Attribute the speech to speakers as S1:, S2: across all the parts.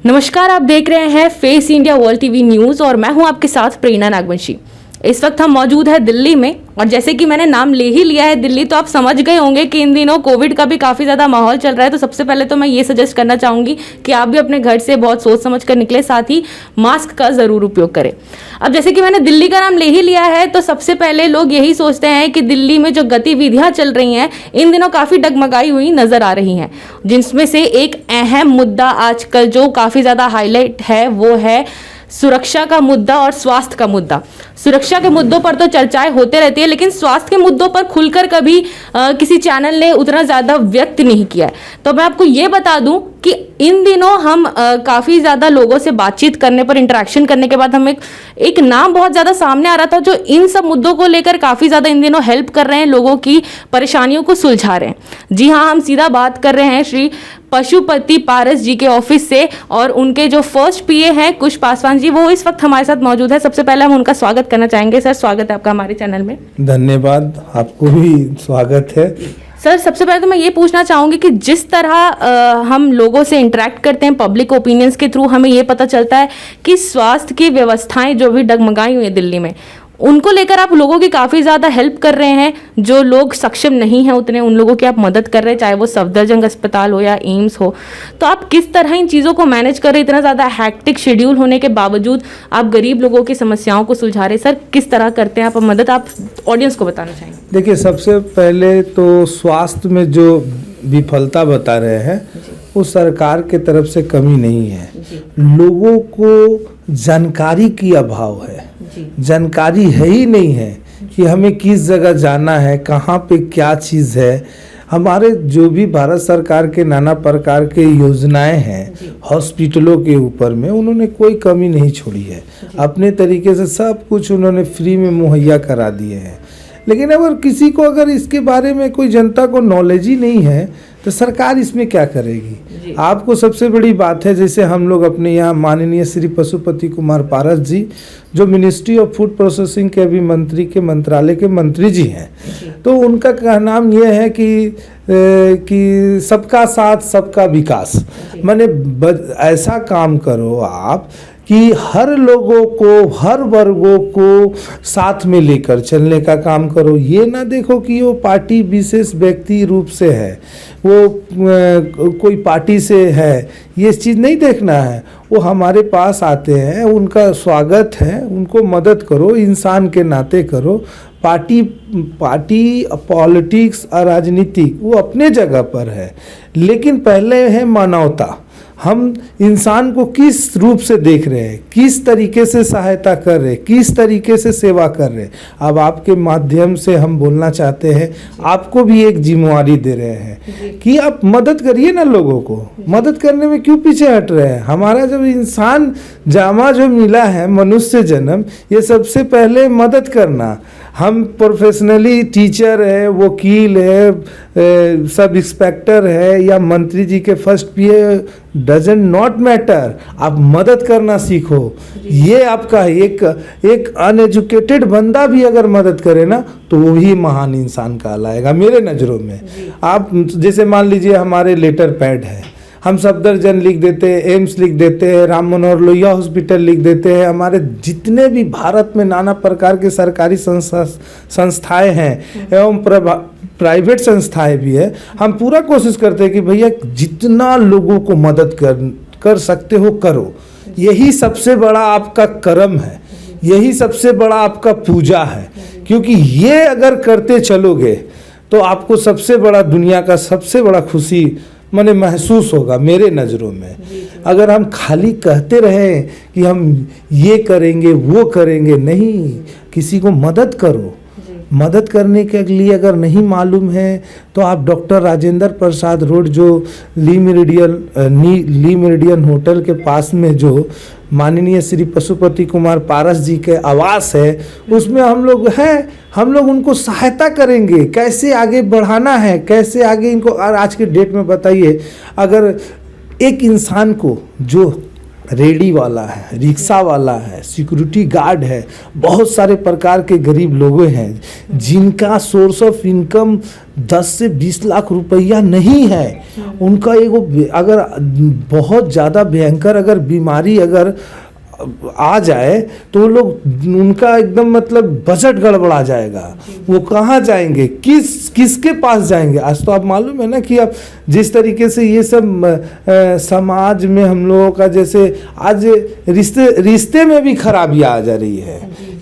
S1: नमस्कार, आप देख रहे हैं face India world TV news और मैं हूं आपके साथ प्रेरणा नागवंशी। इस वक्त हम मौजूद है दिल्ली में और जैसे कि मैंने नाम ले ही लिया है दिल्ली, तो आप समझ गए होंगे कि इन दिनों कोविड का भी काफ़ी ज़्यादा माहौल चल रहा है। तो सबसे पहले तो मैं ये सजेस्ट करना चाहूँगी कि आप भी अपने घर से बहुत सोच समझ कर निकले, साथ ही मास्क का ज़रूर उपयोग करें। अब जैसे कि मैंने दिल्ली का नाम ले ही लिया है, तो सबसे पहले लोग यही सोचते हैं कि दिल्ली में जो गतिविधियाँ चल रही हैं इन दिनों काफ़ी डगमगाई हुई नज़र आ रही हैं, जिसमें से एक अहम मुद्दा आजकल जो काफ़ी ज़्यादा हाईलाइट है वो है सुरक्षा का मुद्दा और स्वास्थ्य का मुद्दा। सुरक्षा के मुद्दों पर तो चर्चाएं होते रहती है, लेकिन स्वास्थ्य के मुद्दों पर खुलकर कभी किसी चैनल ने उतना ज़्यादा व्यक्त नहीं किया है। तो मैं आपको ये बता दूं कि इन दिनों हम काफ़ी ज़्यादा लोगों से बातचीत करने पर, इंटरेक्शन करने के बाद हमें एक नाम बहुत ज़्यादा सामने आ रहा था जो इन सब मुद्दों को लेकर काफ़ी ज़्यादा इन दिनों हेल्प कर रहे हैं, लोगों की परेशानियों को सुलझा रहे हैं। जी हाँ, हम सीधा बात कर रहे हैं श्री पशुपति पारस जी के ऑफिस से, और उनके जो फर्स्ट पीए हैं कुश पासवान जी, वो इस वक्त हमारे साथ मौजूद है। सबसे पहले हम उनका स्वागत करना चाहेंगे। सर, स्वागत है आपका हमारे चैनल में।
S2: धन्यवाद, आपको भी स्वागत है।
S1: सर, सबसे पहले तो मैं ये पूछना चाहूँगी कि जिस तरह हम लोगों से इंटरेक्ट करते हैं पब्लिक ओपिनियंस के थ्रू, हमें ये पता चलता है कि स्वास्थ्य की व्यवस्थाएं जो भी डगमगाई हुई है दिल्ली में, उनको लेकर आप लोगों की काफ़ी ज़्यादा हेल्प कर रहे हैं। जो लोग सक्षम नहीं हैं उतने, उन लोगों की आप मदद कर रहे हैं, चाहे वो सफदरजंग अस्पताल हो या एम्स हो। तो आप किस तरह इन चीज़ों को मैनेज कर रहे हैं? इतना ज़्यादा हैक्टिक शेड्यूल होने के बावजूद आप गरीब लोगों की समस्याओं को सुलझा रहे हैं। सर, किस तरह करते हैं आप मदद? आप ऑडियंस को बताना चाहेंगे।
S2: देखिए, सबसे पहले तो स्वास्थ्य में जो विफलता बता रहे हैं वो सरकार के तरफ से कमी नहीं है, लोगों को जानकारी की अभाव है। जानकारी है ही नहीं है कि हमें किस जगह जाना है, कहाँ पे क्या चीज़ है। हमारे जो भी भारत सरकार के नाना प्रकार के योजनाएं हैं हॉस्पिटलों के ऊपर में, उन्होंने कोई कमी नहीं छोड़ी है। अपने तरीके से सब कुछ उन्होंने फ्री में मुहैया करा दिए हैं। लेकिन अगर किसी को अगर इसके बारे में कोई जनता को नॉलेज ही नहीं है तो सरकार इसमें क्या करेगी? आपको सबसे बड़ी बात है, जैसे हम लोग अपने यहाँ माननीय श्री पशुपति कुमार पारस जी, जो मिनिस्ट्री ऑफ फूड प्रोसेसिंग के अभी मंत्री के मंत्रालय के मंत्री जी हैं, तो उनका कहनाम ये है कि सबका साथ सबका विकास, माने ऐसा काम करो आप कि हर लोगों को, हर वर्गों को साथ में लेकर चलने का काम करो। ये ना देखो कि वो पार्टी विशेष व्यक्ति रूप से है, वो कोई पार्टी से है, ये चीज़ नहीं देखना है। वो हमारे पास आते हैं, उनका स्वागत है, उनको मदद करो, इंसान के नाते करो। पार्टी पॉलिटिक्स और राजनीतिक वो अपने जगह पर है, लेकिन पहले है मानवता। हम इंसान को किस रूप से देख रहे हैं, किस तरीके से सहायता कर रहे हैं, किस तरीके से सेवा कर रहे हैं। अब आपके माध्यम से हम बोलना चाहते हैं, आपको भी एक जिम्मेवारी दे रहे हैं कि आप मदद करिए ना लोगों को। मदद करने में क्यों पीछे हट रहे हैं? हमारा जब इंसान जामा जो मिला है, मनुष्य जन्म, ये सबसे पहले मदद करना। हम प्रोफेशनली टीचर है, वकील है, सब इंस्पेक्टर है या मंत्री जी के first PA, doesn't not matter. आप मदद करना सीखो। ये आपका एक अनएजुकेटेड बंदा भी अगर मदद करे ना तो वही महान इंसान कहलाएगा मेरे नज़रों में। आप जैसे मान लीजिए हमारे लेटर पैड है, हम सफदरजंग लिख देते हैं, एम्स लिख देते हैं, राम मनोहर लोहिया हॉस्पिटल लिख देते हैं। हमारे जितने भी भारत में नाना प्रकार के सरकारी संस्थाएं हैं एवं प्राइवेट संस्थाएं भी है, हम पूरा कोशिश करते हैं कि भैया जितना लोगों को मदद कर सकते हो करो। यही सबसे बड़ा आपका कर्म है, यही सबसे बड़ा आपका पूजा है, क्योंकि ये अगर करते चलोगे तो आपको सबसे बड़ा, दुनिया का सबसे बड़ा खुशी मैंने महसूस होगा मेरे नज़रों में। अगर हम खाली कहते रहें कि हम ये करेंगे वो करेंगे, नहीं, किसी को मदद करो। मदद करने के लिए अगर नहीं मालूम है तो आप डॉक्टर राजेंद्र प्रसाद रोड, जो ली मेरिडियन होटल के पास में जो माननीय श्री पशुपति कुमार पारस जी के आवास है, उसमें हम लोग हैं। हम लोग उनको सहायता करेंगे, कैसे आगे बढ़ाना है, कैसे आगे इनको। और आज के डेट में बताइए, अगर एक इंसान को जो रेडी वाला है, रिक्शा वाला है, सिक्योरिटी गार्ड है, बहुत सारे प्रकार के गरीब लोग हैं जिनका सोर्स ऑफ इनकम 10 से 20 लाख रुपया नहीं है। उनका एगो अगर बहुत ज़्यादा भयंकर अगर बीमारी अगर आ जाए तो वो लोग उनका एकदम मतलब बजट गड़बड़ा जाएगा। वो कहाँ जाएंगे, किसके पास जाएंगे? आज तो आप मालूम है ना कि अब जिस तरीके से ये सब समाज में हम लोगों का जैसे आज रिश्ते में भी खराबियाँ आ जा रही है।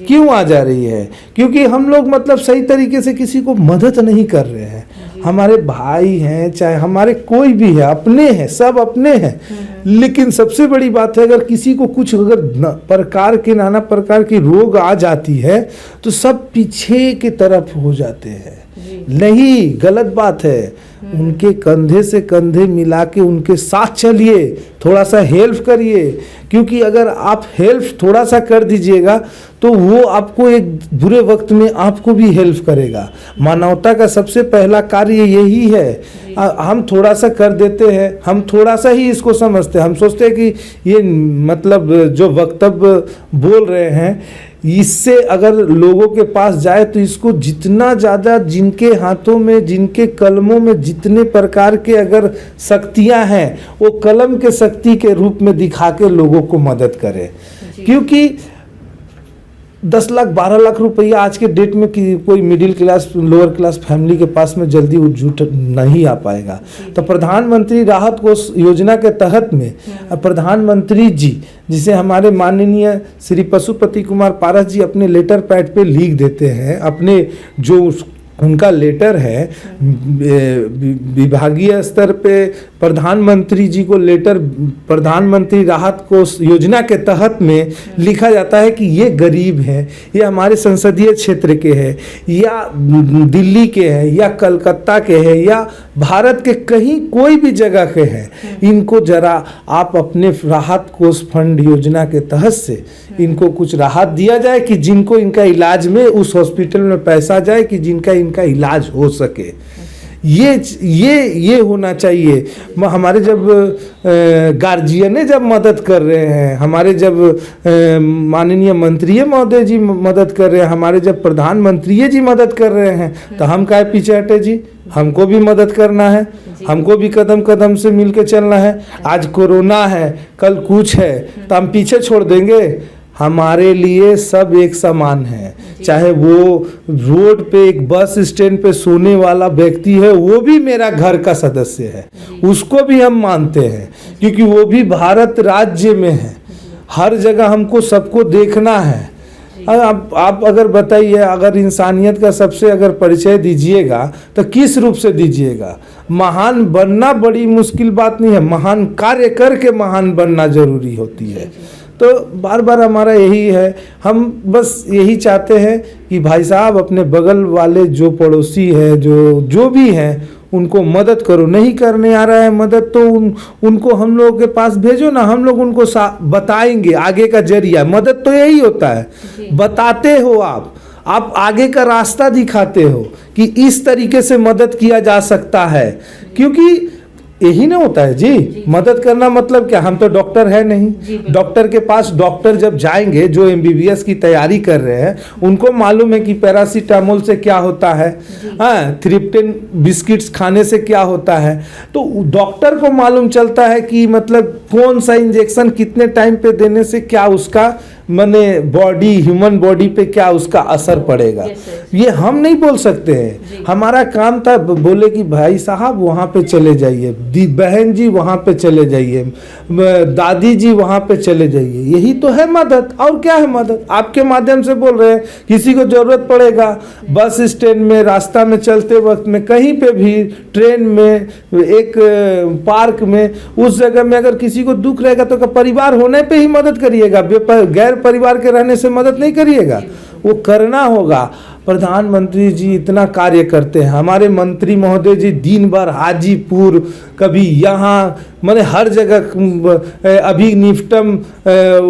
S2: क्यों आ जा रही है? क्योंकि हम लोग मतलब सही तरीके से किसी को मदद नहीं कर रहे हैं। हमारे भाई हैं, चाहे हमारे कोई भी है, अपने हैं, सब अपने हैं। लेकिन सबसे बड़ी बात है, अगर किसी को कुछ अगर नाना प्रकार की रोग आ जाती है तो सब पीछे की तरफ हो जाते हैं। नहीं, गलत बात है। उनके कंधे से कंधे मिला के उनके साथ चलिए, थोड़ा सा हेल्प करिए। क्योंकि अगर आप हेल्प थोड़ा सा कर दीजिएगा तो वो आपको एक बुरे वक्त में आपको भी हेल्प करेगा। मानवता का सबसे पहला कार्य यही है। हम थोड़ा सा कर देते हैं, हम थोड़ा सा ही इसको समझते हैं। हम सोचते हैं कि ये मतलब जो वक्तव्य बोल रहे हैं इससे अगर लोगों के पास जाए तो इसको जितना ज़्यादा जिनके हाथों में, जिनके कलमों में जितने प्रकार के अगर शक्तियां हैं वो कलम के शक्ति के रूप में दिखा के लोगों को मदद करे। क्योंकि 10 लाख 12 लाख रुपया आज के डेट में कोई middle class lower class family के पास में जल्दी जुट नहीं आ पाएगा। तो प्रधानमंत्री राहत कोष योजना के तहत में प्रधानमंत्री जी, जिसे हमारे माननीय श्री पशुपति कुमार पारस जी अपने लेटर पैड पे लिख देते हैं, अपने जो उनका लेटर है विभागीय स्तर पे प्रधानमंत्री जी को लेटर प्रधानमंत्री राहत कोष योजना के तहत में लिखा जाता है कि ये गरीब हैं, ये हमारे संसदीय क्षेत्र के हैं या दिल्ली के हैं या कलकत्ता के हैं या भारत के कहीं कोई भी जगह के हैं, इनको जरा आप अपने राहत कोष फंड योजना के तहत से इनको कुछ राहत दिया जाए कि जिनको इनका इलाज में उस हॉस्पिटल में पैसा जाए कि जिनका इनका इलाज हो सके। ये होना चाहिए। हमारे जब गार्जियन जब मदद कर रहे हैं, हमारे जब माननीय मंत्री महोदय जी मदद कर रहे हैं, हमारे जब प्रधानमंत्री जी मदद कर रहे हैं, तो हम काहे पीछे हटे जी? हमको भी मदद करना है, हमको भी कदम कदम से मिलके चलना है। आज कोरोना है, कल कुछ है, तो हम पीछे छोड़ देंगे? हमारे लिए सब एक समान है। चाहे वो रोड पे एक बस स्टैंड पे सोने वाला व्यक्ति है, वो भी मेरा घर का सदस्य है, उसको भी हम मानते हैं क्योंकि वो भी भारत राज्य में है। हर जगह हमको सबको देखना है। आप अगर बताइए, अगर इंसानियत का सबसे अगर परिचय दीजिएगा तो किस रूप से दीजिएगा? महान बनना बड़ी मुश्किल बात नहीं है, महान कार्य करके महान बनना जरूरी होती है। तो बार बार हमारा यही है, हम बस यही चाहते हैं कि भाई साहब अपने बगल वाले जो पड़ोसी है, जो भी हैं, उनको मदद करो। नहीं करने आ रहा है मदद तो उनको हम लोगों के पास भेजो ना, हम लोग उनको बताएंगे। आगे का जरिया मदद तो यही होता है, बताते हो आप आगे का रास्ता दिखाते हो कि इस तरीके से मदद किया जा सकता है। क्योंकि यही ना होता है जी, मदद करना मतलब क्या? हम तो डॉक्टर है नहीं। डॉक्टर के पास डॉक्टर जब जाएंगे, जो MBBS की तैयारी कर रहे हैं, उनको मालूम है कि पैरासीटामोल से क्या होता है, थ्रिप्टन बिस्किट्स खाने से क्या होता है। तो डॉक्टर को मालूम चलता है कि मतलब कौन सा इंजेक्शन कितने टाइम पे देने से क्या उसका माने ह्यूमन बॉडी पे क्या उसका असर पड़ेगा। ये हम नहीं बोल सकते हैं। हमारा काम था बोले कि भाई साहब वहाँ पे चले जाइए, बहन जी वहाँ पे चले जाइए, दादी जी वहाँ पे चले जाइए। यही तो है मदद, और क्या है मदद? आपके माध्यम से बोल रहे हैं, किसी को जरूरत पड़ेगा बस स्टैंड में, रास्ता में चलते वक्त में, कहीं पे भी, ट्रेन में, एक पार्क में, उस जगह में अगर किसी को दुख रहेगा तो परिवार होने पे ही मदद करिएगा, गैर परिवार के रहने से मदद नहीं करिएगा। वो करना होगा। प्रधानमंत्री जी इतना कार्य करते हैं, हमारे मंत्री महोदय जी दिन भर हाजीपुर, कभी यहाँ, मैंने हर जगह, अभी निफ्टम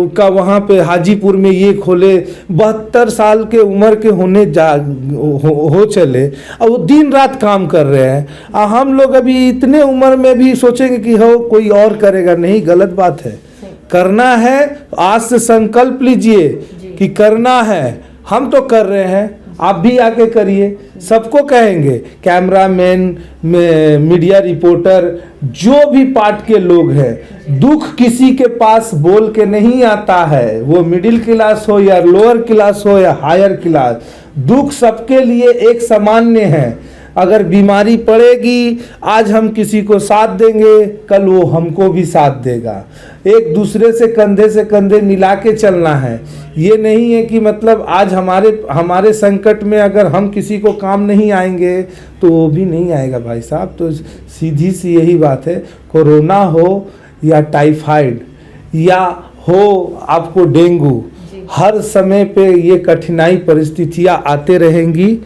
S2: का वहाँ पे हाजीपुर में ये खोले, 72 साल के उम्र के हो चले, और वो दिन रात काम कर रहे हैं। हम लोग अभी इतने उम्र में भी सोचेंगे कि हो कोई और करेगा, नहीं, गलत बात है। करना है आज से संकल्प लीजिए कि करना है। हम तो कर रहे हैं, आप भी आके करिए। सबको कहेंगे, कैमरामैन, मीडिया रिपोर्टर, जो भी पार्ट के लोग हैं, दुख किसी के पास बोल के नहीं आता है, वो मिडिल क्लास हो या लोअर क्लास हो या हायर क्लास, दुख सबके लिए एक सामान्य है। अगर बीमारी पड़ेगी, आज हम किसी को साथ देंगे, कल वो हमको भी साथ देगा। एक दूसरे से कंधे मिला के चलना है। ये नहीं है कि मतलब आज हमारे संकट में अगर हम किसी को काम नहीं आएंगे तो वो भी नहीं आएगा भाई साहब। तो सीधी सी यही बात है, कोरोना हो या टाइफाइड या हो आपको डेंगू, हर समय पे ये कठिनाई परिस्थितियाँ आते रहेंगी।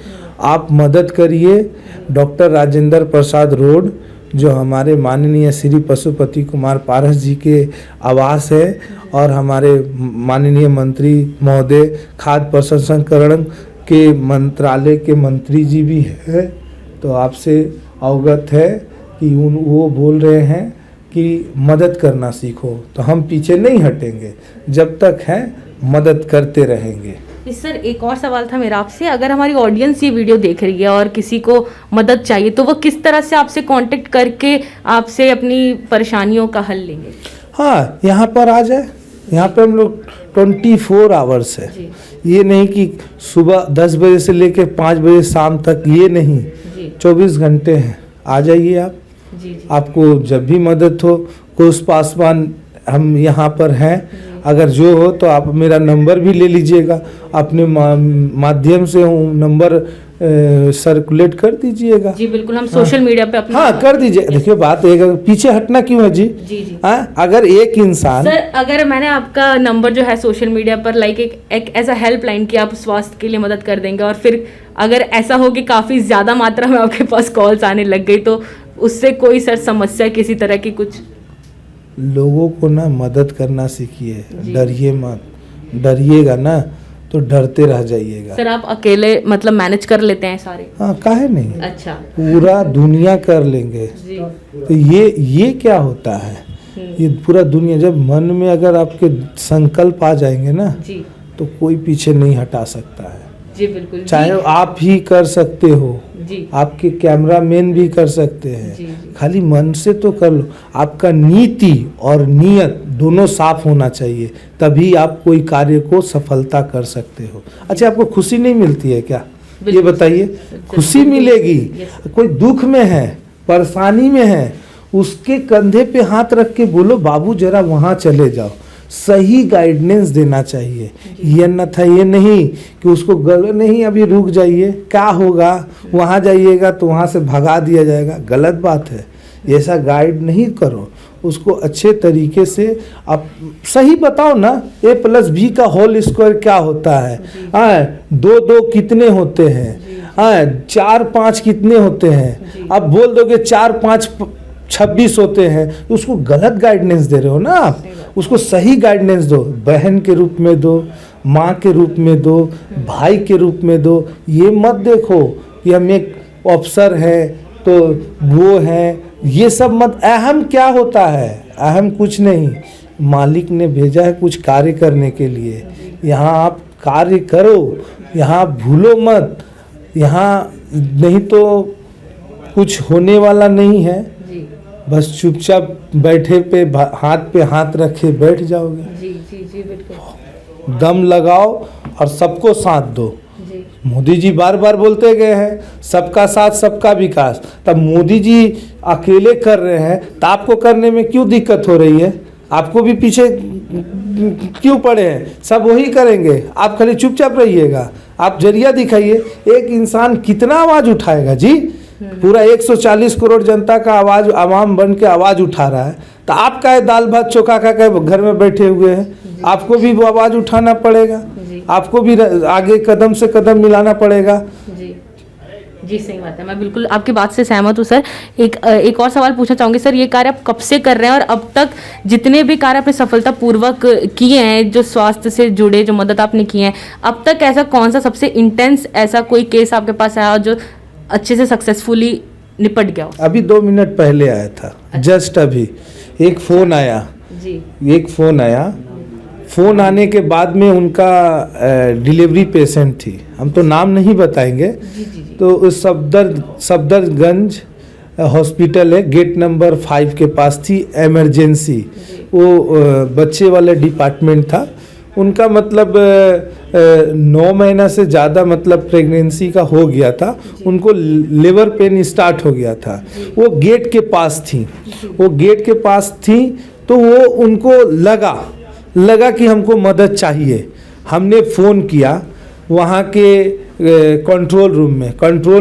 S2: आप मदद करिए। डॉक्टर राजेंद्र प्रसाद रोड, जो हमारे माननीय श्री पशुपति कुमार पारस जी के आवास है, और हमारे माननीय मंत्री महोदय खाद्य प्रसंस्करण के मंत्रालय के मंत्री जी भी है, तो आपसे अवगत है कि वो बोल रहे हैं कि मदद करना सीखो। तो हम पीछे नहीं हटेंगे, जब तक है मदद करते रहेंगे।
S1: सर, एक और सवाल था मेरा आपसे, अगर हमारी ऑडियंस ये वीडियो देख रही है और किसी को मदद चाहिए तो वो किस तरह से आपसे कांटेक्ट करके आपसे अपनी परेशानियों का हल लेंगे?
S2: हाँ, यहाँ पर आ जाए। यहाँ पे हम लोग 24 आवर्स है। ये नहीं कि सुबह 10 बजे से लेकर 5 बजे शाम तक, ये नहीं, 24 घंटे हैं। आ जाइए आप। आपको जब भी मदद हो, कोस पासवान हम यहाँ पर हैं। अगर जो हो तो आप मेरा नंबर भी ले लीजिएगा, अपने माध्यम से नंबर सर्कुलेट कर दीजिएगा।
S1: जी बिल्कुल, हम सोशल मीडिया पे अपना
S2: कर दीजिए। देखिए बात एक, पीछे हटना क्यों है जी?
S1: जी।
S2: अगर एक इंसान,
S1: सर, अगर मैंने आपका नंबर जो है सोशल मीडिया पर लाइक एक ऐसा हेल्पलाइन कि आप स्वास्थ्य के लिए मदद कर देंगे, और फिर अगर ऐसा हो कि काफ़ी ज़्यादा मात्रा में आपके पास कॉल्स आने लग गई, तो उससे कोई सर समस्या किसी तरह की कुछ?
S2: लोगों को ना मदद करना सीखिए, डरिए मत। डरिएगा ना तो डरते रह जाइएगा।
S1: सर, आप अकेले मतलब मैनेज कर लेते हैं सारे?
S2: हाँ, काहे नहीं।
S1: अच्छा,
S2: पूरा दुनिया कर लेंगे। तो ये क्या होता है, ये पूरा दुनिया, जब मन में अगर आपके संकल्प आ जाएंगे ना
S1: जी,
S2: तो कोई पीछे नहीं हटा सकता है।
S1: जी बिल्कुल।
S2: चाहे आप ही कर सकते हो,
S1: जी,
S2: आपके कैमरामैन भी कर सकते हैं।
S1: जी।
S2: खाली मन से तो कर लो। आपका नीति और नियत दोनों साफ होना चाहिए, तभी आप कोई कार्य को सफलता कर सकते हो। अच्छा, आपको खुशी नहीं मिलती है क्या? ये बताइए। खुशी मिलेगी। कोई दुख में है, परेशानी में है, उसके कंधे पे हाथ रख के बोलो, बाबू जरा वहाँ चले जाओ। सही गाइडेंस देना चाहिए। ये न था, ये नहीं कि उसको नहीं अभी रुक जाइए, क्या होगा, वहाँ जाइएगा तो वहाँ से भगा दिया जाएगा, गलत बात है। ऐसा गाइड नहीं करो उसको। अच्छे तरीके से आप सही बताओ ना, A+B का होल स्क्वायर क्या होता है, 2 कितने होते हैं, 4-5 कितने होते हैं। आप बोल दोगे 4-5 26 होते हैं, तो उसको गलत गाइडेंस दे रहे हो ना आप। उसको सही गाइडेंस दो, बहन के रूप में दो, माँ के रूप में दो, भाई के रूप में दो। ये मत देखो कि हम एक अफसर है तो वो है, ये सब मत। अहम क्या होता है? अहम कुछ नहीं, मालिक ने भेजा है कुछ कार्य करने के लिए। यहाँ आप कार्य करो, यहाँ भूलो मत, यहाँ नहीं तो कुछ होने वाला नहीं है। बस चुपचाप बैठे पे हाथ रखे बैठ जाओगे।
S1: जी बिल्कुल।
S2: दम लगाओ और सबको साथ दो। मोदी जी बार बार बोलते गए हैं सबका साथ सबका विकास। तब मोदी जी अकेले कर रहे हैं तो आपको करने में क्यों दिक्कत हो रही है? आपको भी पीछे क्यों पड़े हैं? सब वही करेंगे, आप खाली चुपचाप रहिएगा। आप जरिया दिखाइए। एक इंसान कितना आवाज़ उठाएगा जी? पूरा 140 करोड़ जनता का आवाज़ आवाम बन के आवाज़ उठा रहा है, तो आप का दाल भात चोखा खा के घर में बैठे हुए हैं। आपको भी वो आवाज़ उठाना पड़ेगा, आपको भी आगे कदम से कदम मिलाना पड़ेगा।
S1: जी सही बात है, मैं बिल्कुल आपकी बात से सहमत हूँ सर। एक और सवाल पूछना चाहूँगी सर, ये कार्य आप कब से कर रहे हैं और अब तक जितने भी कार्य आपने सफलतापूर्वक किए हैं, जो स्वास्थ्य से जुड़े जो मदद आपने किए हैं, अब तक ऐसा कौन सा सबसे इंटेंस ऐसा कोई केस आपके पास आया जो अच्छे से सक्सेसफुली निपट गया?
S2: अभी 2 मिनट पहले आया था। जस्ट अभी एक फ़ोन आया
S1: जी
S2: एक फ़ोन आया। फ़ोन आने के बाद में उनका डिलीवरी पेशेंट थी, हम तो नाम नहीं बताएंगे।
S1: जी जी जी
S2: तो उस सफदरगंज हॉस्पिटल है, गेट नंबर 5 के पास थी, इमरजेंसी। वो बच्चे वाले डिपार्टमेंट था उनका, मतलब 9 महीना से ज़्यादा मतलब प्रेगनेंसी का हो गया था, उनको लेबर पेन स्टार्ट हो गया था। वो गेट के पास थी, वो गेट के पास थी, तो वो उनको लगा कि हमको मदद चाहिए। हमने फ़ोन किया वहाँ के कंट्रोल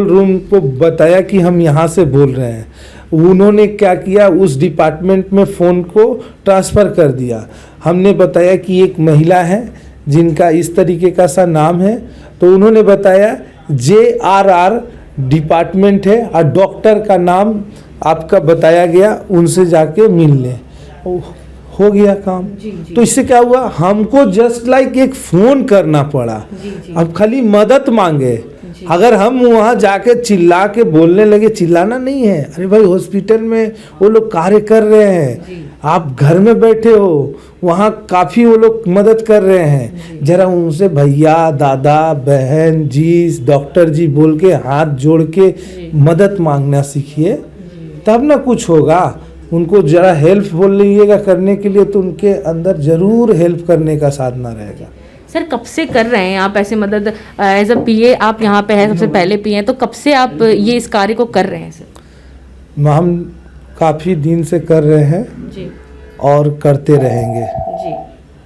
S2: रूम को बताया कि हम यहाँ से बोल रहे हैं। उन्होंने क्या किया, उस डिपार्टमेंट में फ़ोन को ट्रांसफ़र कर दिया। हमने बताया कि एक महिला है जिनका इस तरीके का सा नाम है, तो उन्होंने बताया JRR डिपार्टमेंट है और डॉक्टर का नाम आपका बताया गया, उनसे जाके मिल लें। हो गया काम। तो इससे क्या हुआ, हमको जस्ट लाइक एक फ़ोन करना पड़ा। अब खाली मदद मांगे, अगर हम वहाँ जाके चिल्ला के बोलने लगे, चिल्लाना नहीं है, अरे भाई हॉस्पिटल में वो लोग कार्य कर रहे हैं, आप घर में बैठे हो, वहाँ काफ़ी वो लोग मदद कर रहे हैं, जरा उनसे भैया, दादा, बहन जी, डॉक्टर जी बोल के हाथ जोड़ के मदद मांगना सीखिए, तब ना कुछ होगा। उनको जरा हेल्प बोल लीजिएगा करने के लिए, तो उनके अंदर ज़रूर हेल्प करने का साधना रहेगा।
S1: सर, कब से कर रहे हैं आप ऐसे मदद? एज अ पीए आप यहाँ पे हैं, सबसे पहले पीए हैं, तो कब से आप ये इस कार्य को कर रहे हैं सर?
S2: हम काफ़ी दिन से कर रहे हैं
S1: जी
S2: और करते रहेंगे,
S1: जी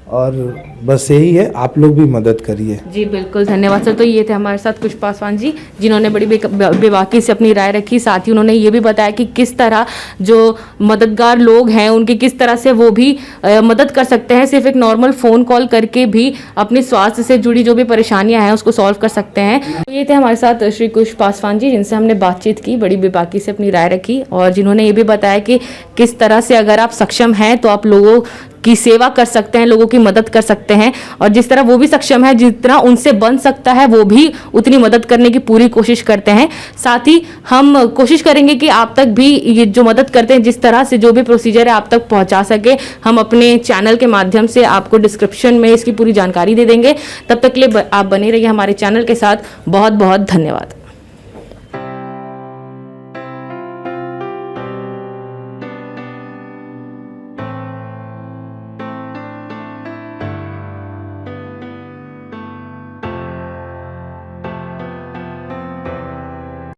S2: और बस यही है, आप लोग भी मदद करिए।
S1: जी बिल्कुल, धन्यवाद सर। तो ये थे हमारे साथ कुश पासवान जी, जिन्होंने बड़ी बेबाकी से अपनी राय रखी। साथ ही उन्होंने ये भी बताया कि किस तरह जो मददगार लोग हैं उनकी किस तरह से वो भी मदद कर सकते हैं, सिर्फ एक नॉर्मल फ़ोन कॉल करके भी अपने स्वास्थ्य से जुड़ी जो भी परेशानियां हैं उसको सॉल्व कर सकते हैं। तो ये थे हमारे साथ श्री कुश पासवान जी, जिनसे हमने बातचीत की, बड़ी बेबाकी से अपनी राय रखी, और जिन्होंने ये भी बताया कि किस तरह से अगर आप सक्षम हैं तो आप लोगों की सेवा कर सकते हैं, लोगों की मदद कर सकते हैं, और जिस तरह वो भी सक्षम है, जितना उनसे बन सकता है वो भी उतनी मदद करने की पूरी कोशिश करते हैं। साथ ही हम कोशिश करेंगे कि आप तक भी ये जो मदद करते हैं, जिस तरह से जो भी प्रोसीजर है आप तक पहुंचा सके, हम अपने चैनल के माध्यम से आपको डिस्क्रिप्शन में इसकी पूरी जानकारी दे देंगे। तब तक के लिए आप बने रहिए हमारे चैनल के साथ। बहुत बहुत धन्यवाद।